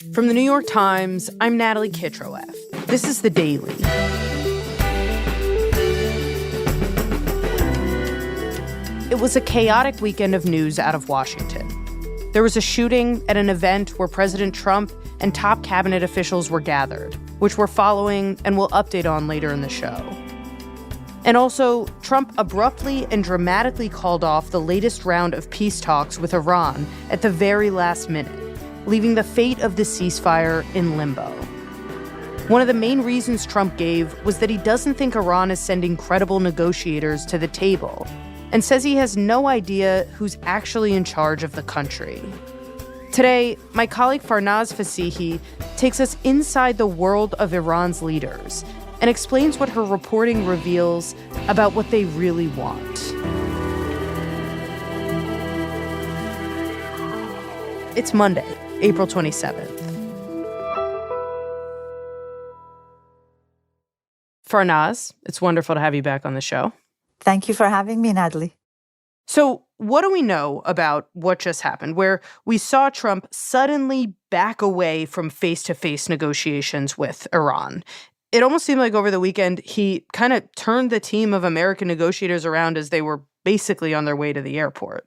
From the New York Times, I'm Natalie Kitroeff. This is The Daily. It was a chaotic weekend of news out of Washington. There was a shooting at an event where President Trump and top cabinet officials were gathered, which we're following and will update on later in the show. And also, Trump abruptly and dramatically called off the latest round of peace talks with Iran at the very last minute, leaving the fate of the ceasefire in limbo. One of the main reasons Trump gave was that he doesn't think Iran is sending credible negotiators to the table, and says he has no idea who's actually in charge of the country. Today, my colleague Farnaz Fassihi takes us inside the world of Iran's leaders and explains what her reporting reveals about what they really want. It's Monday, April 27th. Farnaz, it's wonderful to have you back on the show. Thank you for having me, Natalie. So what do we know about what just happened, where we saw Trump suddenly back away from face-to-face negotiations with Iran? It almost seemed like over the weekend he kind of turned the team of American negotiators around as they were basically on their way to the airport.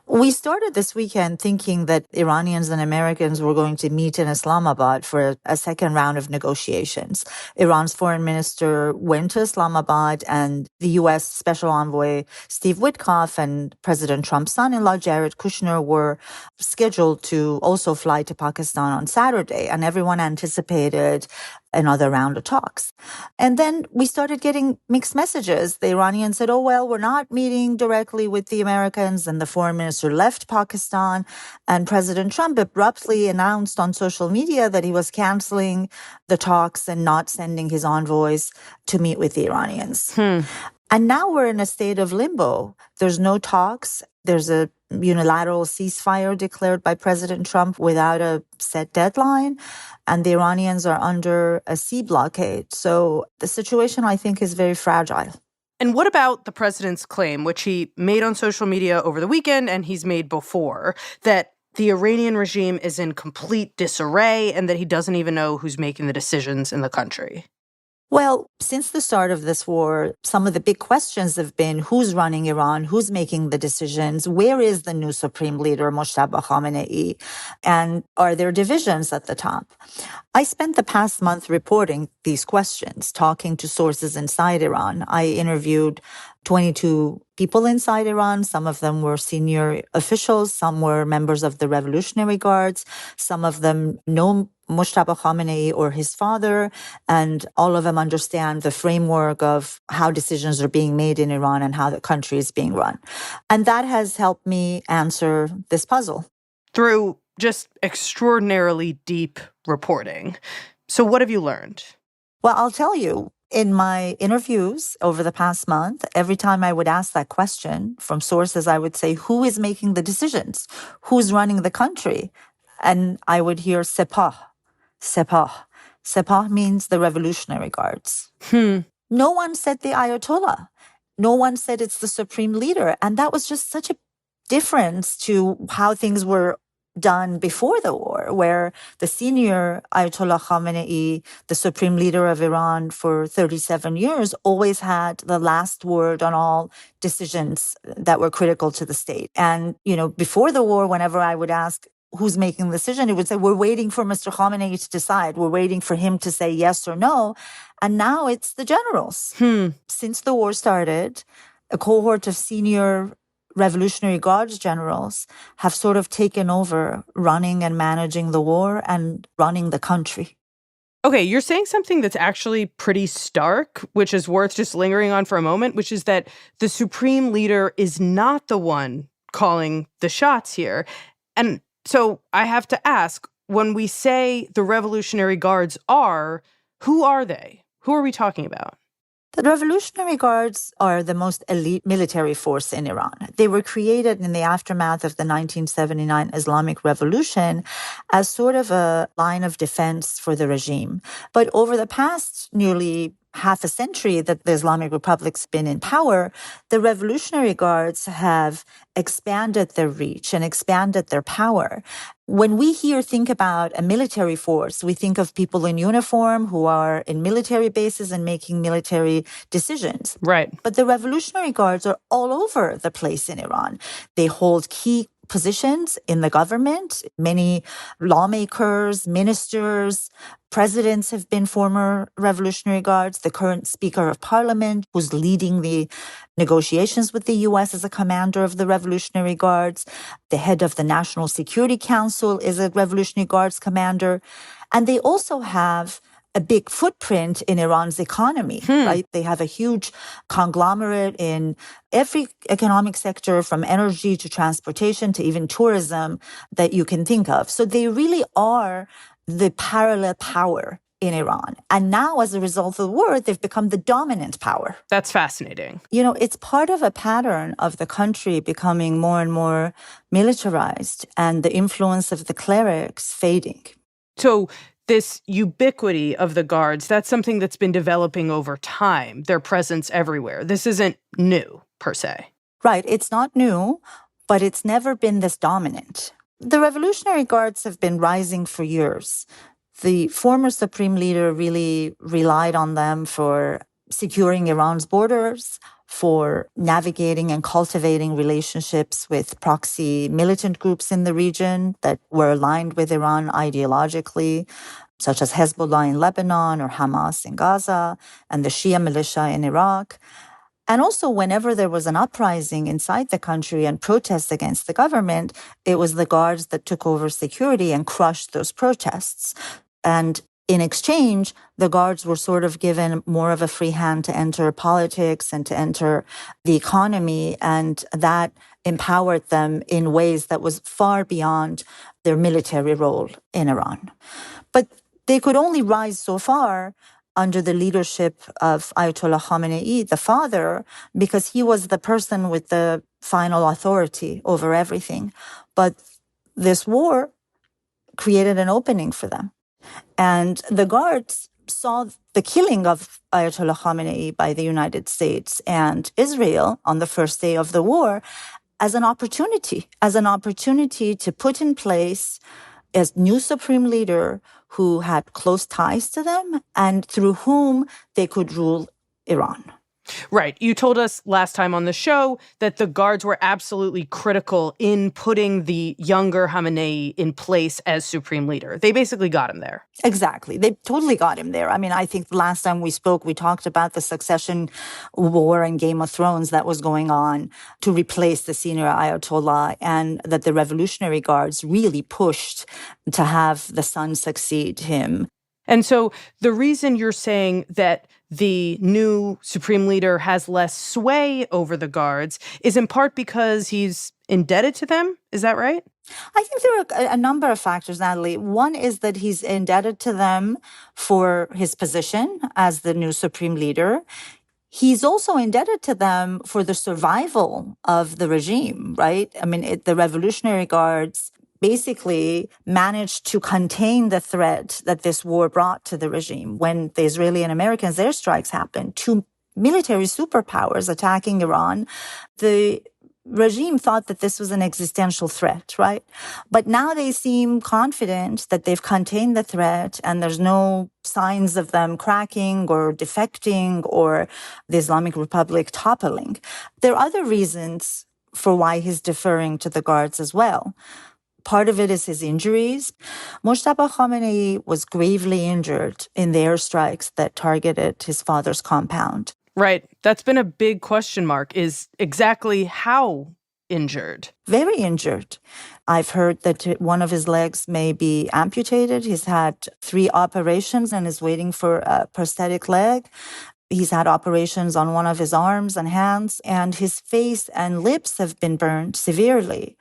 We started this weekend thinking that Iranians and Americans were going to meet in Islamabad for a second round of negotiations. Iran's foreign minister went to Islamabad, and the U.S. Special Envoy Steve Witkoff and President Trump's son-in-law Jared Kushner were scheduled to also fly to Pakistan on Saturday, and everyone anticipated another round of talks. And then we started getting mixed messages. The Iranians said, oh, well, we're not meeting directly with the Americans. And the foreign minister left Pakistan. And President Trump abruptly announced on social media that he was canceling the talks and not sending his envoys to meet with the Iranians. And now we're in a state of limbo. There's no talks. There's a unilateral ceasefire declared by President Trump without a set deadline. And the Iranians are under a sea blockade. So the situation, I think, is very fragile. And what about the president's claim, which he made on social media over the weekend and he's made before, that the Iranian regime is in complete disarray and that he doesn't even know who's making the decisions in the country? Well, since the start of this war, some of the big questions have been who's running Iran, who's making the decisions, where is the new supreme leader, Mojtaba Khamenei, and are there divisions at the top? I spent the past month reporting these questions, talking to sources inside Iran. I interviewed 22 people inside Iran. Some of them were senior officials. Some were members of the Revolutionary Guards. Some of them know Mojtaba Khamenei or his father, and all of them understand the framework of how decisions are being made in Iran and how the country is being run. And that has helped me answer this puzzle. Through just extraordinarily deep reporting. So what have you learned? Well, I'll tell you, in my interviews over the past month, every time I would ask that question from sources, I would say, who is making the decisions? Who's running the country? And I would hear Sepah. Sepah. Sepah means the Revolutionary Guards. No one said the Ayatollah. No one said it's the supreme leader. And that was just such a difference to how things were done before the war, where the senior Ayatollah Khamenei, the supreme leader of Iran for 37 years, always had the last word on all decisions that were critical to the state. And, before the war, whenever I would ask, who's making the decision, he would say, we're waiting for Mr. Khamenei to decide. We're waiting for him to say yes or no. And now it's the generals. Since the war started, a cohort of senior Revolutionary Guards generals have sort of taken over running and managing the war and running the country. Okay, you're saying something that's actually pretty stark, which is worth just lingering on for a moment, which is that the supreme leader is not the one calling the shots here. And so I have to ask, when we say the Revolutionary Guards who are they? Who are we talking about? The Revolutionary Guards are the most elite military force in Iran. They were created in the aftermath of the 1979 Islamic Revolution as sort of a line of defense for the regime. But over the past nearly half a century that the Islamic Republic's been in power, the Revolutionary Guards have expanded their reach and expanded their power. When we think about a military force, we think of people in uniform who are in military bases and making military decisions. Right. But the Revolutionary Guards are all over the place in Iran. They hold key positions in the government. Many lawmakers, ministers, presidents have been former Revolutionary Guards. The current Speaker of Parliament, who's leading the negotiations with the U.S. as a commander of the Revolutionary Guards. The head of the National Security Council is a Revolutionary Guards commander. And they also have a big footprint in Iran's economy, right? They have a huge conglomerate in every economic sector, from energy to transportation to even tourism, that you can think of. So they really are the parallel power in Iran. And now, as a result of the war, they've become the dominant power. That's fascinating. It's part of a pattern of the country becoming more and more militarized and the influence of the clerics fading. So this ubiquity of the Guards, that's something that's been developing over time, their presence everywhere. This isn't new, per se. Right. It's not new, but it's never been this dominant. The Revolutionary Guards have been rising for years. The former supreme leader really relied on them for securing Iran's borders, for navigating and cultivating relationships with proxy militant groups in the region that were aligned with Iran ideologically, such as Hezbollah in Lebanon or Hamas in Gaza and the Shia militia in Iraq. And also, whenever there was an uprising inside the country and protests against the government, it was the Guards that took over security and crushed those protests. And in exchange, the Guards were sort of given more of a free hand to enter politics and to enter the economy, and that empowered them in ways that was far beyond their military role in Iran. But they could only rise so far under the leadership of Ayatollah Khamenei, the father, because he was the person with the final authority over everything. But this war created an opening for them. And the Guards saw the killing of Ayatollah Khamenei by the United States and Israel on the first day of the war as an opportunity to put in place a new supreme leader who had close ties to them and through whom they could rule Iran. Right. You told us last time on the show that the Guards were absolutely critical in putting the younger Khamenei in place as supreme leader. They basically got him there. Exactly. They totally got him there. I mean, I think last time we spoke, we talked about the succession war in Game of Thrones that was going on to replace the senior Ayatollah, and that the Revolutionary Guards really pushed to have the son succeed him. And so the reason you're saying that the new supreme leader has less sway over the Guards is in part because he's indebted to them. Is that right? I think there are a number of factors, Natalie. One is that he's indebted to them for his position as the new supreme leader. He's also indebted to them for the survival of the regime, right? I mean, the Revolutionary Guards basically managed to contain the threat that this war brought to the regime. When the Israeli and American airstrikes happened, two military superpowers attacking Iran, the regime thought that this was an existential threat, right? But now they seem confident that they've contained the threat and there's no signs of them cracking or defecting or the Islamic Republic toppling. There are other reasons for why he's deferring to the Guards as well. Part of it is his injuries. Mojtaba Khamenei was gravely injured in the airstrikes that targeted his father's compound. Right. That's been a big question mark, is exactly how injured. Very injured. I've heard that one of his legs may be amputated. He's had 3 operations and is waiting for a prosthetic leg. He's had operations on one of his arms and hands, and his face and lips have been burned severely.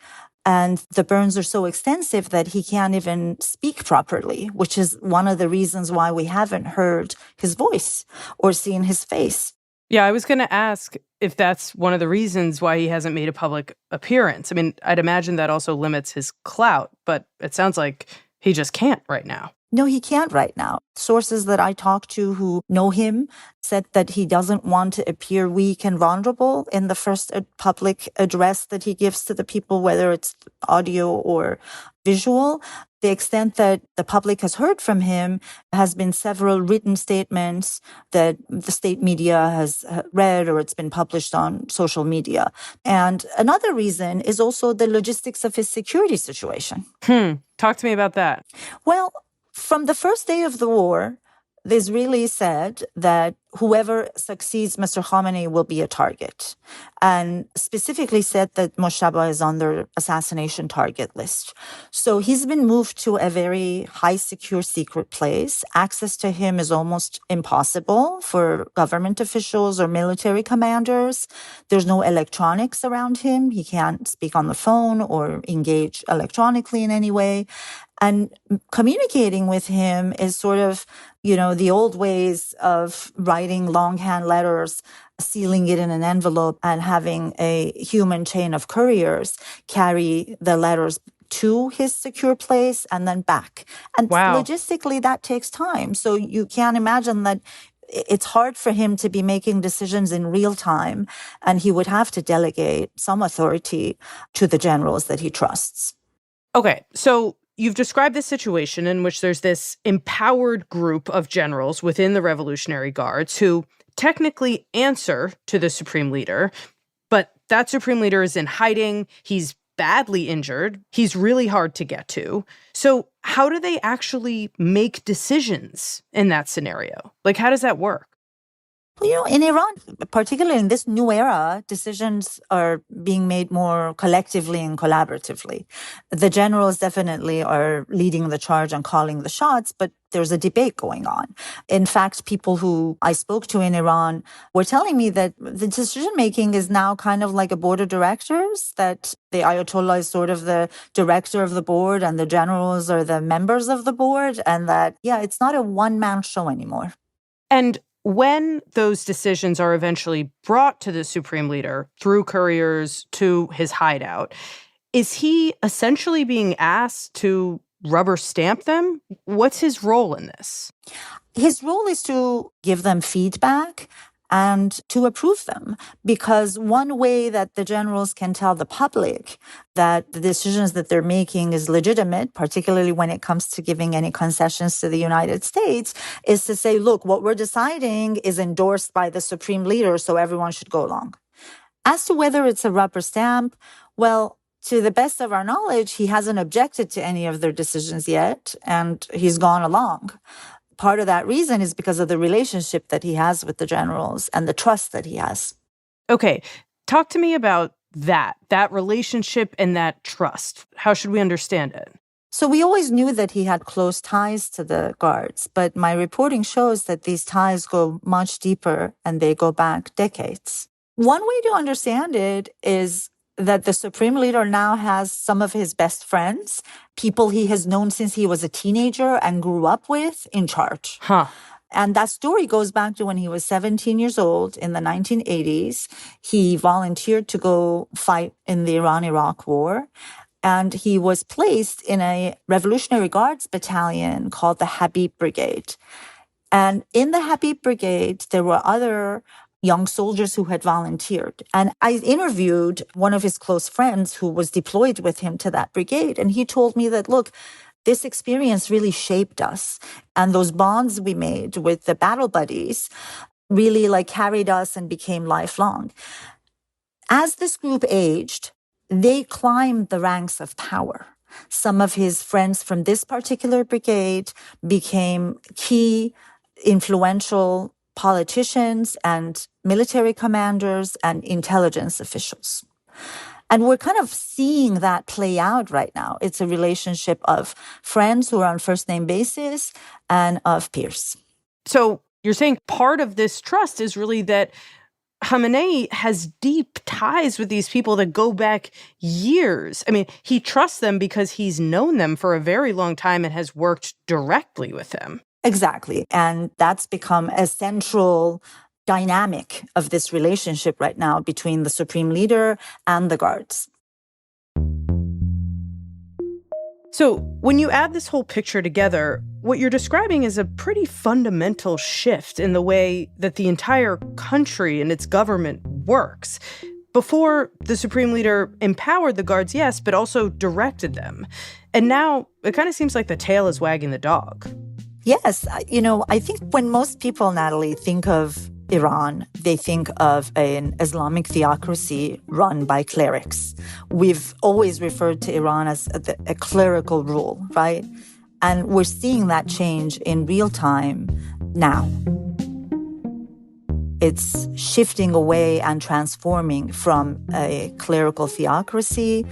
And the burns are so extensive that he can't even speak properly, which is one of the reasons why we haven't heard his voice or seen his face. Yeah, I was going to ask if that's one of the reasons why he hasn't made a public appearance. I mean, I'd imagine that also limits his clout, but it sounds like he just can't right now. No, he can't right now. Sources that I talk to who know him said that he doesn't want to appear weak and vulnerable in the first public address that he gives to the people, whether it's audio or visual. The extent that the public has heard from him has been several written statements that the state media has read, or it's been published on social media. And another reason is also the logistics of his security situation. Talk to me about that. Well, from the first day of the war, the Israelis said that whoever succeeds Mr. Khamenei will be a target, and specifically said that Moshtaba is on their assassination target list. So he's been moved to a very high secure secret place. Access to him is almost impossible for government officials or military commanders. There's no electronics around him. He can't speak on the phone or engage electronically in any way. And communicating with him is sort of, the old ways of writing longhand letters, sealing it in an envelope, and having a human chain of couriers carry the letters to his secure place and then back. And logistically, that takes time. So you can imagine that it's hard for him to be making decisions in real time, and he would have to delegate some authority to the generals that he trusts. Okay, so you've described this situation in which there's this empowered group of generals within the Revolutionary Guards who technically answer to the supreme leader, but that supreme leader is in hiding. He's badly injured. He's really hard to get to. So how do they actually make decisions in that scenario? Like, how does that work? Well, in Iran, particularly in this new era, decisions are being made more collectively and collaboratively. The generals definitely are leading the charge and calling the shots, but there's a debate going on. In fact, people who I spoke to in Iran were telling me that the decision-making is now kind of like a board of directors, that the Ayatollah is sort of the director of the board and the generals are the members of the board, and that, it's not a one-man show anymore. And when those decisions are eventually brought to the supreme leader through couriers to his hideout, is he essentially being asked to rubber stamp them? What's his role in this? His role is to give them feedback and to approve them, because one way that the generals can tell the public that the decisions that they're making is legitimate, particularly when it comes to giving any concessions to the United States, is to say, look, what we're deciding is endorsed by the supreme leader, so everyone should go along. As to whether it's a rubber stamp, well, to the best of our knowledge, he hasn't objected to any of their decisions yet, and he's gone along. Part of that reason is because of the relationship that he has with the generals and the trust that he has. Okay, talk to me about that relationship and that trust. How should we understand it? So we always knew that he had close ties to the guards, but my reporting shows that these ties go much deeper and they go back decades. One way to understand it is that the supreme leader now has some of his best friends, people he has known since he was a teenager and grew up with, in charge. And that story goes back to when he was 17 years old in the 1980s. He volunteered to go fight in the Iran-Iraq War. And he was placed in a Revolutionary Guards battalion called the Habib Brigade. And in the Habib Brigade, there were other young soldiers who had volunteered. And I interviewed one of his close friends who was deployed with him to that brigade. And he told me that, look, this experience really shaped us. And those bonds we made with the battle buddies really carried us and became lifelong. As this group aged, they climbed the ranks of power. Some of his friends from this particular brigade became key, influential politicians and military commanders and intelligence officials. And we're kind of seeing that play out right now. It's a relationship of friends who are on first-name basis and of peers. So you're saying part of this trust is really that Khamenei has deep ties with these people that go back years. I mean, he trusts them because he's known them for a very long time and has worked directly with them. Exactly. And that's become a central dynamic of this relationship right now between the supreme leader and the guards. So when you add this whole picture together, what you're describing is a pretty fundamental shift in the way that the entire country and its government works. Before, the Supreme Leader empowered the guards, yes, but also directed them. And now it kind of seems like the tail is wagging the dog. Yes. I think when most people, Natalie, think of Iran, they think of an Islamic theocracy run by clerics. We've always referred to Iran as a clerical rule, right? And we're seeing that change in real time now. It's shifting away and transforming from a clerical theocracy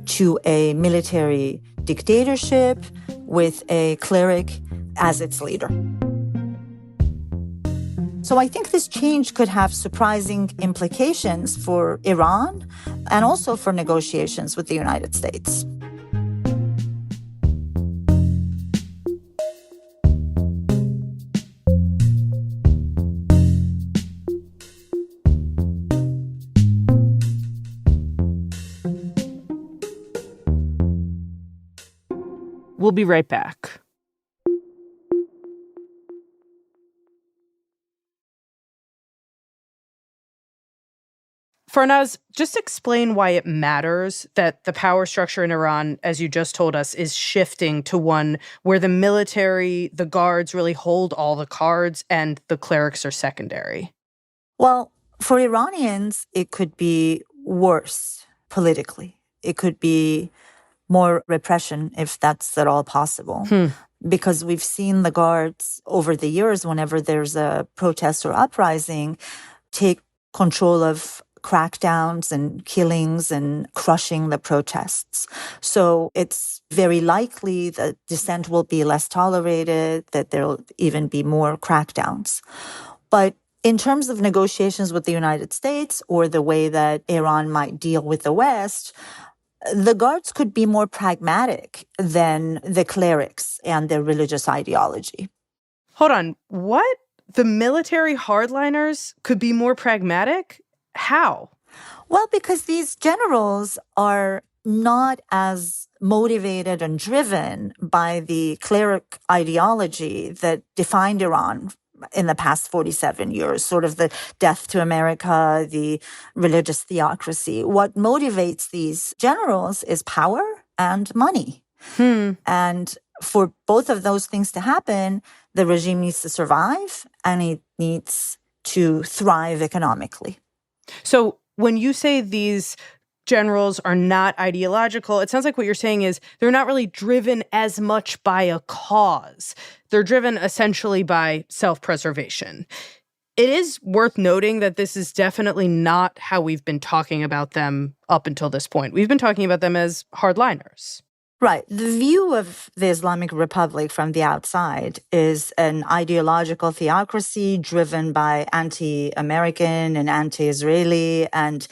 to a military dictatorship with a cleric as its leader. So I think this change could have surprising implications for Iran and also for negotiations with the United States. We'll be right back. Farnaz, just explain why it matters that the power structure in Iran, as you just told us, is shifting to one where the military, the guards really hold all the cards and the clerics are secondary. Well, for Iranians, it could be worse politically. It could be more repression, if that's at all possible. Because we've seen the guards over the years, whenever there's a protest or uprising, take control of crackdowns and killings and crushing the protests. So it's very likely that dissent will be less tolerated, that there'll even be more crackdowns. But in terms of negotiations with the United States or the way that Iran might deal with the West, the guards could be more pragmatic than the clerics and their religious ideology. Hold on. What? The military hardliners could be more pragmatic? How? Well, because these generals are not as motivated and driven by the cleric ideology that defined Iran in the past 47 years, sort of the death to America, the religious theocracy. What motivates these generals is power and money. And for both of those things to happen, the regime needs to survive and it needs to thrive economically. So when you say these generals are not ideological, it sounds like what you're saying is they're not really driven as much by a cause. They're driven essentially by self-preservation. It is worth noting that this is definitely not how we've been talking about them up until this point. We've been talking about them as hardliners. Right. The view of the Islamic Republic from the outside is an ideological theocracy driven by anti-American and anti-Israeli and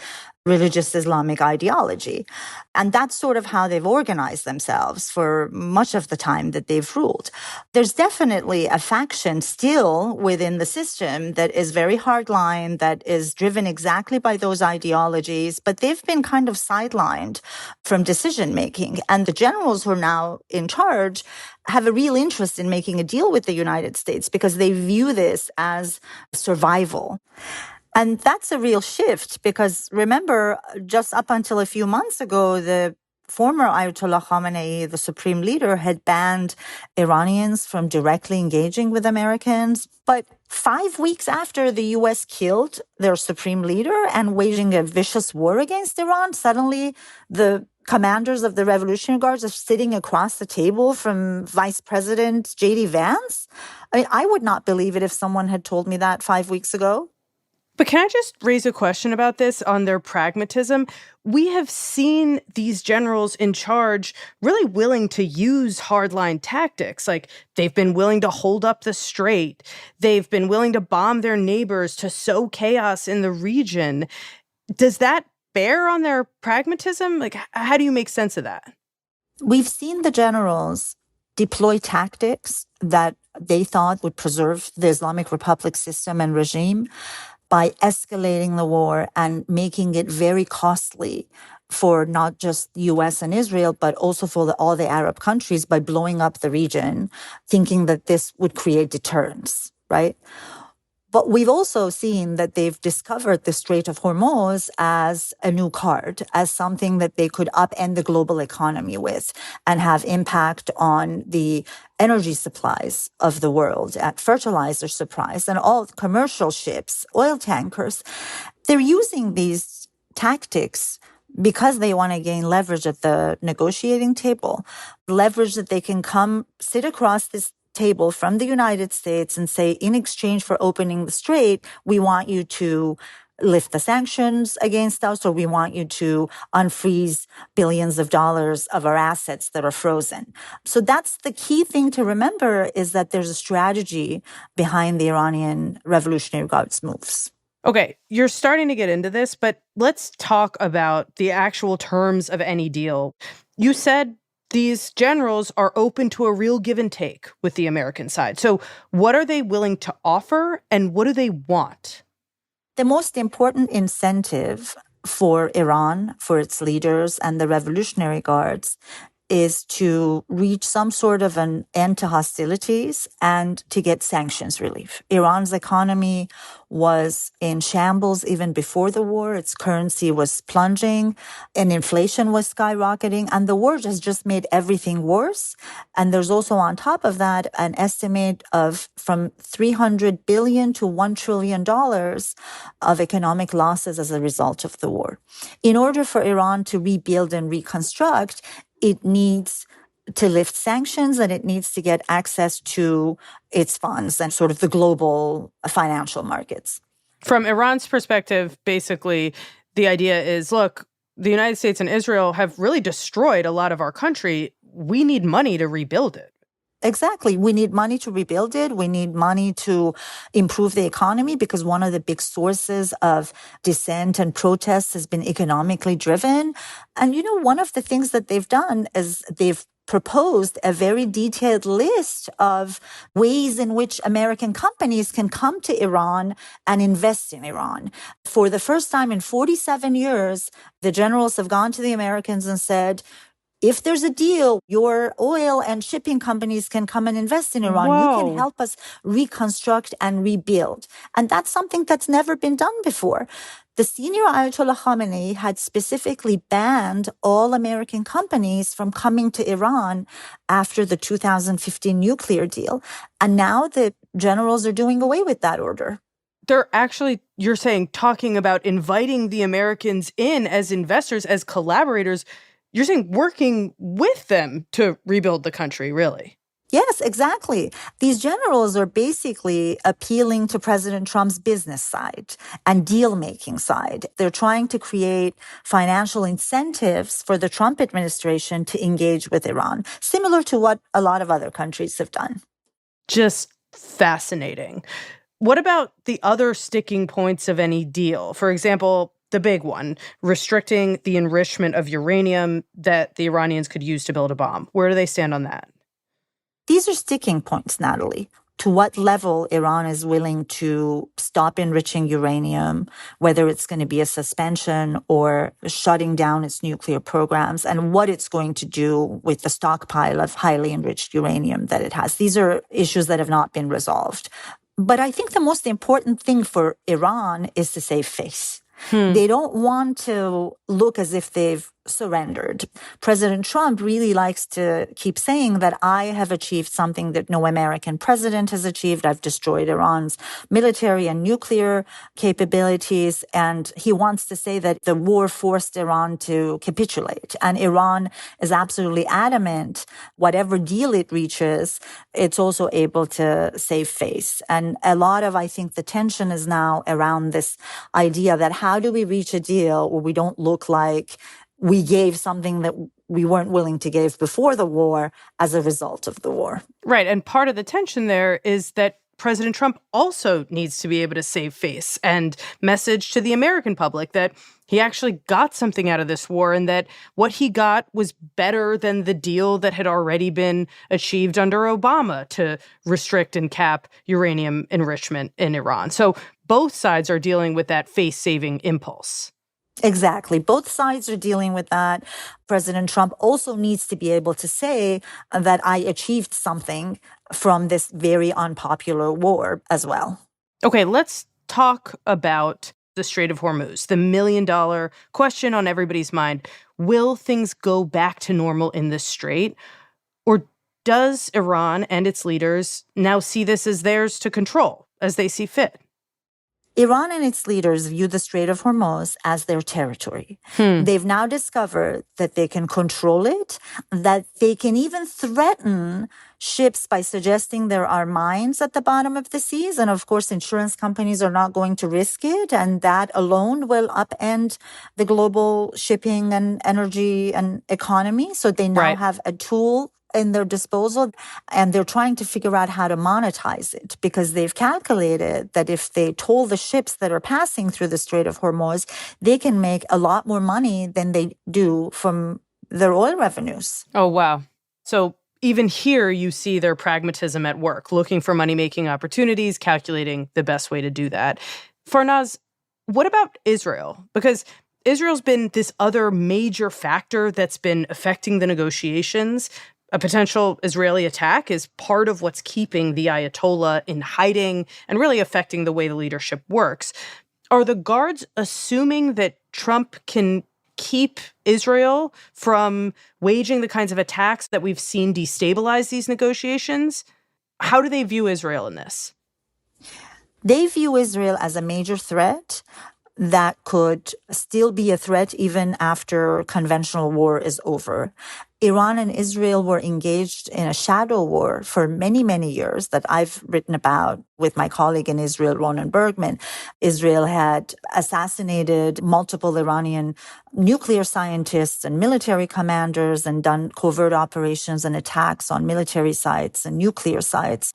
religious Islamic ideology. And that's sort of how they've organized themselves for much of the time that they've ruled. There's definitely a faction still within the system that is very hardline, that is driven exactly by those ideologies, but they've been kind of sidelined from decision-making. And the generals who are now in charge have a real interest in making a deal with the United States because they view this as survival. And that's a real shift because remember, just up until a few months ago, the former Ayatollah Khamenei, the supreme leader, had banned Iranians from directly engaging with Americans. But 5 weeks after the U.S. killed their supreme leader and waging a vicious war against Iran, suddenly the commanders of the Revolutionary Guards are sitting across the table from Vice President J.D. Vance. I mean, I would not believe it if someone had told me that 5 weeks ago. But can I just raise a question about this on their pragmatism? We have seen these generals in charge really willing to use hardline tactics. Like they've been willing to hold up the strait. They've been willing to bomb their neighbors to sow chaos in the region. Does that bear on their pragmatism? Like, how do you make sense of that? We've seen the generals deploy tactics that they thought would preserve the Islamic Republic system and regime by escalating the war and making it very costly for not just US and Israel, but also for all the Arab countries by blowing up the region, thinking that this would create deterrence, right? But we've also seen that they've discovered the Strait of Hormuz as a new card, as something that they could upend the global economy with and have impact on the energy supplies of the world, at fertilizer supplies, and all commercial ships, oil tankers. They're using these tactics because they want to gain leverage at the negotiating table, leverage that they can come sit across this table from the United States and say, in exchange for opening the strait, we want you to lift the sanctions against us, or we want you to unfreeze billions of dollars of our assets that are frozen. So that's the key thing to remember, is that there's a strategy behind the Iranian Revolutionary Guard's moves. Okay, you're starting to get into this, but let's talk about the actual terms of any deal. You said these generals are open to a real give and take with the American side. So what are they willing to offer, and what do they want? The most important incentive for Iran, for its leaders and the Revolutionary Guards, is to reach some sort of an end to hostilities and to get sanctions relief. Iran's economy was in shambles even before the war. Its currency was plunging and inflation was skyrocketing, and the war has just made everything worse. And there's also on top of that an estimate of from $300 billion to $1 trillion of economic losses as a result of the war. In order for Iran to rebuild and reconstruct, it needs to lift sanctions and it needs to get access to its funds and sort of the global financial markets. From Iran's perspective, basically, the idea is, look, the United States and Israel have really destroyed a lot of our country. We need money to rebuild it. Exactly. We need money to rebuild it. We need money to improve the economy, because one of the big sources of dissent and protests has been economically driven. And, one of the things that they've done is they've proposed a very detailed list of ways in which American companies can come to Iran and invest in Iran. For the first time in 47 years, the generals have gone to the Americans and said, if there's a deal, your oil and shipping companies can come and invest in Iran. Whoa. You can help us reconstruct and rebuild. And that's something that's never been done before. The senior Ayatollah Khamenei had specifically banned all American companies from coming to Iran after the 2015 nuclear deal. And now the generals are doing away with that order. They're actually, you're saying, talking about inviting the Americans in as investors, as collaborators. You're saying working with them to rebuild the country, really? Yes, exactly. These generals are basically appealing to President Trump's business side and deal-making side. They're trying to create financial incentives for the Trump administration to engage with Iran, similar to what a lot of other countries have done. Just fascinating. What about the other sticking points of any deal? For example, the big one, restricting the enrichment of uranium that the Iranians could use to build a bomb. Where do they stand on that? These are sticking points, Natalie. To what level Iran is willing to stop enriching uranium, whether it's going to be a suspension or shutting down its nuclear programs, and what it's going to do with the stockpile of highly enriched uranium that it has. These are issues that have not been resolved. But I think the most important thing for Iran is to save face. They don't want to look as if they've surrendered. President Trump really likes to keep saying that I have achieved something that no American president has achieved. I've destroyed Iran's military and nuclear capabilities. And he wants to say that the war forced Iran to capitulate. And Iran is absolutely adamant, whatever deal it reaches, it's also able to save face. And a lot of, I think, the tension is now around this idea that how do we reach a deal where we don't look like we gave something that we weren't willing to give before the war as a result of the war. Right. And part of the tension there is that President Trump also needs to be able to save face and message to the American public that he actually got something out of this war and that what he got was better than the deal that had already been achieved under Obama to restrict and cap uranium enrichment in Iran. So both sides are dealing with that face-saving impulse. Exactly. Both sides are dealing with that. President Trump also needs to be able to say that I achieved something from this very unpopular war as well. Okay, let's talk about the Strait of Hormuz, the million-dollar question on everybody's mind. Will things go back to normal in this strait? Or does Iran and its leaders now see this as theirs to control as they see fit? Iran and its leaders view the Strait of Hormuz as their territory. They've now discovered that they can control it, that they can even threaten ships by suggesting there are mines at the bottom of the seas. And of course, insurance companies are not going to risk it. And that alone will upend the global shipping and energy and economy. So they now have a tool in their disposal, and they're trying to figure out how to monetize it, because they've calculated that if they toll the ships that are passing through the Strait of Hormuz, they can make a lot more money than they do from their oil revenues. Oh, wow. So even here, you see their pragmatism at work, looking for money-making opportunities, calculating the best way to do that. Farnaz, what about Israel? Because Israel's been this other major factor that's been affecting the negotiations. A potential Israeli attack is part of what's keeping the Ayatollah in hiding and really affecting the way the leadership works. Are the guards assuming that Trump can keep Israel from waging the kinds of attacks that we've seen destabilize these negotiations? How do they view Israel in this? They view Israel as a major threat that could still be a threat even after conventional war is over. Iran and Israel were engaged in a shadow war for many, many years that I've written about with my colleague in Israel, Ronan Bergman. Israel had assassinated multiple Iranian nuclear scientists and military commanders and done covert operations and attacks on military sites and nuclear sites.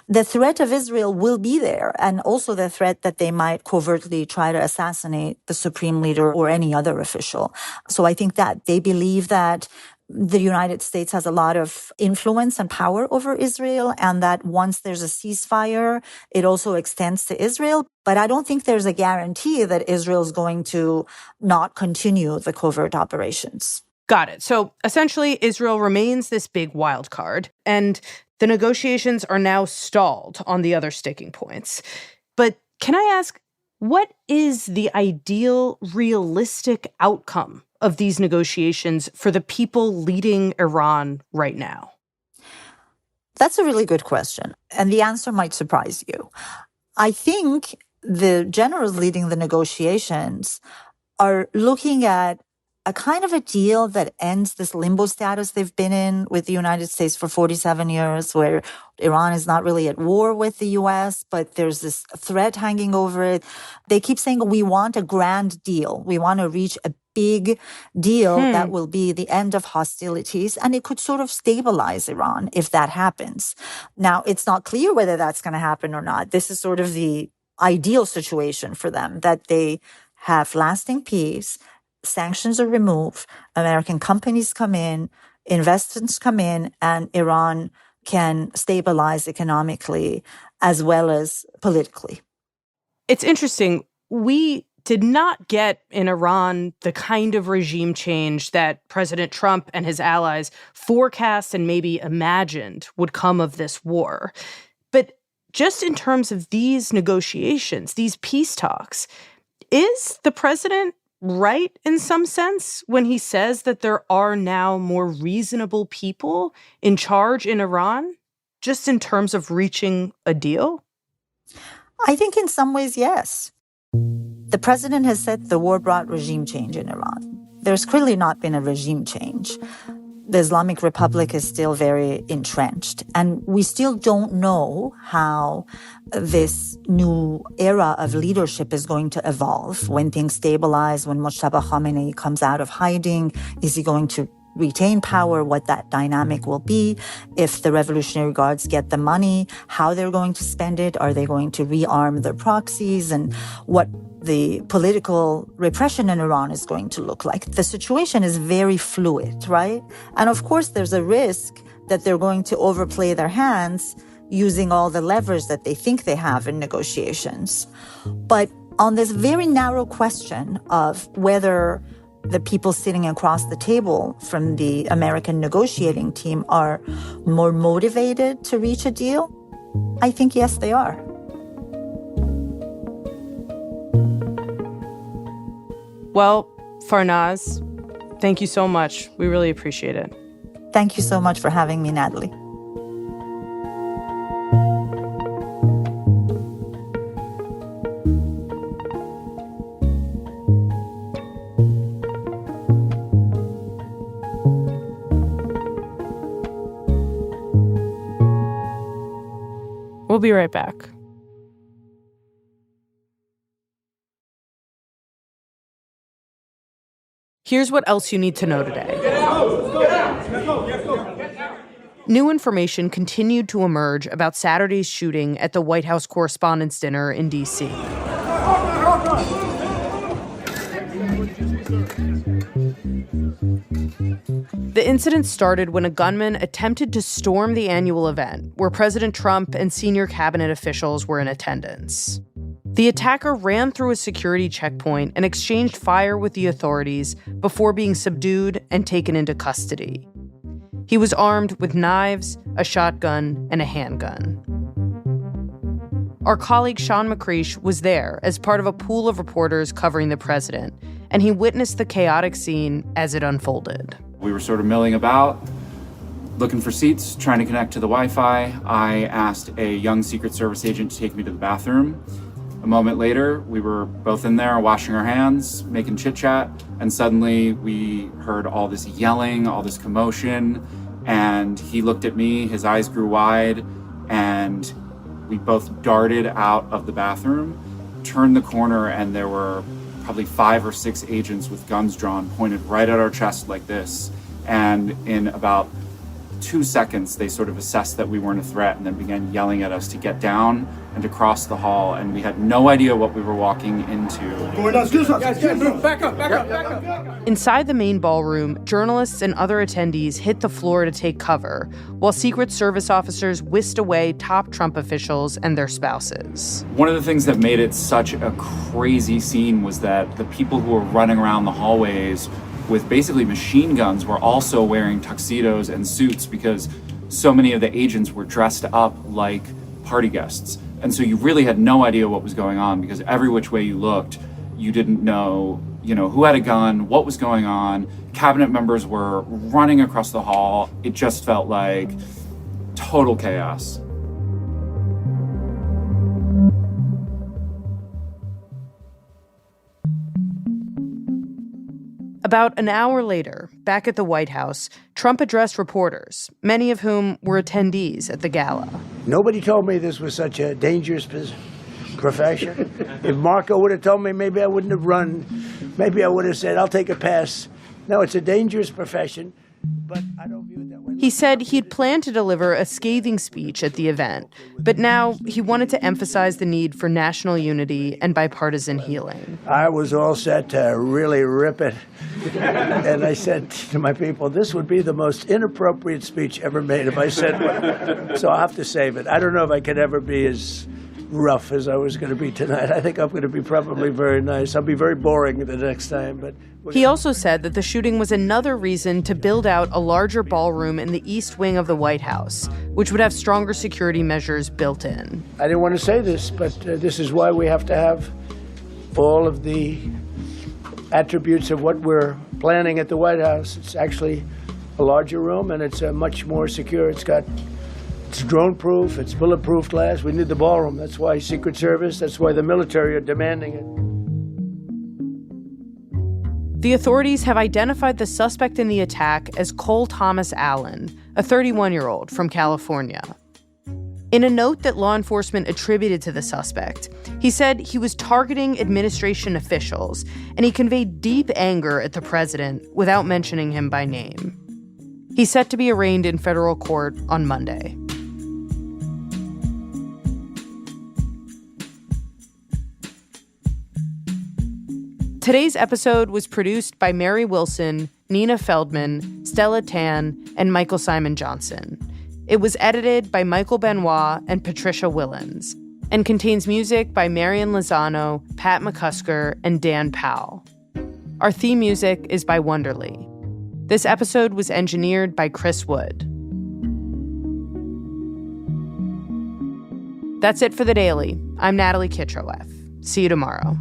The threat of Israel will be there, and also the threat that they might covertly try to assassinate the supreme leader or any other official. So I think that they believe that the United States has a lot of influence and power over Israel, and that once there's a ceasefire, it also extends to Israel. But I don't think there's a guarantee that Israel's going to not continue the covert operations. Got it. So essentially, Israel remains this big wild card, and the negotiations are now stalled on the other sticking points. But can I ask, what is the ideal, realistic outcome of these negotiations for the people leading Iran right now? That's a really good question, and the answer might surprise you. I think the generals leading the negotiations are looking at a kind of a deal that ends this limbo status they've been in with the United States for 47 years, where Iran is not really at war with the U.S., but there's this threat hanging over it. They keep saying, we want a grand deal. We want to reach a big deal that will be the end of hostilities, and it could sort of stabilize Iran if that happens. Now, it's not clear whether that's going to happen or not. This is sort of the ideal situation for them, that they have lasting peace, sanctions are removed, American companies come in, investments come in, and Iran can stabilize economically as well as politically. It's interesting. We did not get in Iran the kind of regime change that President Trump and his allies forecast and maybe imagined would come of this war. But just in terms of these negotiations, these peace talks, is the president right in some sense when he says that there are now more reasonable people in charge in Iran, just in terms of reaching a deal? I think in some ways, yes. The president has said the war brought regime change in Iran. There's clearly not been a regime change. The Islamic Republic is still very entrenched, and we still don't know how this new era of leadership is going to evolve. When things stabilize, when Mojtaba Khamenei comes out of hiding, is he going to retain power, what that dynamic will be, if the Revolutionary Guards get the money, how they're going to spend it, are they going to rearm their proxies, and what the political repression in Iran is going to look like. The situation is very fluid, right? And of course, there's a risk that they're going to overplay their hands using all the leverage that they think they have in negotiations. But On this very narrow question of whether the people sitting across the table from the American negotiating team are more motivated to reach a deal, I think, yes, they are. Well, Farnaz, thank you so much. We really appreciate it. Thank you so much for having me, Natalie. We'll be right back. Here's what else you need to know today. New information continued to emerge about Saturday's shooting at the White House Correspondents' Dinner in D.C. The incident started when a gunman attempted to storm the annual event, where President Trump and senior cabinet officials were in attendance. The attacker ran through a security checkpoint and exchanged fire with the authorities before being subdued and taken into custody. He was armed with knives, a shotgun, and a handgun. Our colleague Sean McCreish was there as part of a pool of reporters covering the president, and he witnessed the chaotic scene as it unfolded. We were sort of milling about, looking for seats, trying to connect to the Wi-Fi. I asked a young Secret Service agent to take me to the bathroom. A moment later, we were both in there washing our hands, making chit-chat, and suddenly we heard all this yelling, all this commotion, and he looked at me, his eyes grew wide, and we both darted out of the bathroom, turned the corner, and there were probably 5 or 6 agents with guns drawn, pointed right at our chest like this. And in about 2 seconds, they sort of assessed that we weren't a threat and then began yelling at us to get down and to cross the hall. And we had no idea what we were walking into. Back up. Inside the main ballroom, journalists and other attendees hit the floor to take cover, while Secret Service officers whisked away top Trump officials and their spouses. One of the things that made it such a crazy scene was that the people who were running around the hallways with basically machine guns were also wearing tuxedos and suits because so many of the agents were dressed up like party guests. And so you really had no idea what was going on because every which way you looked, you didn't know, who had a gun, what was going on. Cabinet members were running across the hall. It just felt like total chaos. About an hour later, back at the White House, Trump addressed reporters, many of whom were attendees at the gala. Nobody told me this was such a dangerous profession. If Marco would have told me, maybe I wouldn't have run. Maybe I would have said, I'll take a pass. No, it's a dangerous profession, but I don't view it that way. He said he'd planned to deliver a scathing speech at the event, but now he wanted to emphasize the need for national unity and bipartisan healing. I was all set to really rip it. And I said to my people, this would be the most inappropriate speech ever made if I said one. So I'll have to save it. I don't know if I could ever be as rough as I was going to be tonight. I think I'm going to be probably very nice. I'll be very boring the next time. But he also said that the shooting was another reason to build out a larger ballroom in the east wing of the White House, which would have stronger security measures built in. I didn't want to say this, but this is why we have to have all of the attributes of what we're planning at the White House. It's actually a larger room, and it's much more secure. It's drone-proof, it's bulletproof glass. We need the ballroom. That's why Secret Service, that's why the military are demanding it. The authorities have identified the suspect in the attack as Cole Thomas Allen, a 31-year-old from California. In a note that law enforcement attributed to the suspect, he said he was targeting administration officials, and he conveyed deep anger at the president without mentioning him by name. He's set to be arraigned in federal court on Monday. Today's episode was produced by Mary Wilson, Nina Feldman, Stella Tan, and Michael Simon Johnson. It was edited by Michael Benoit and Patricia Willens. and contains music by Marian Lozano, Pat McCusker, and Dan Powell. Our theme music is by Wonderly. This episode was engineered by Chris Wood. That's it for The Daily. I'm Natalie Kitroeff. See you tomorrow.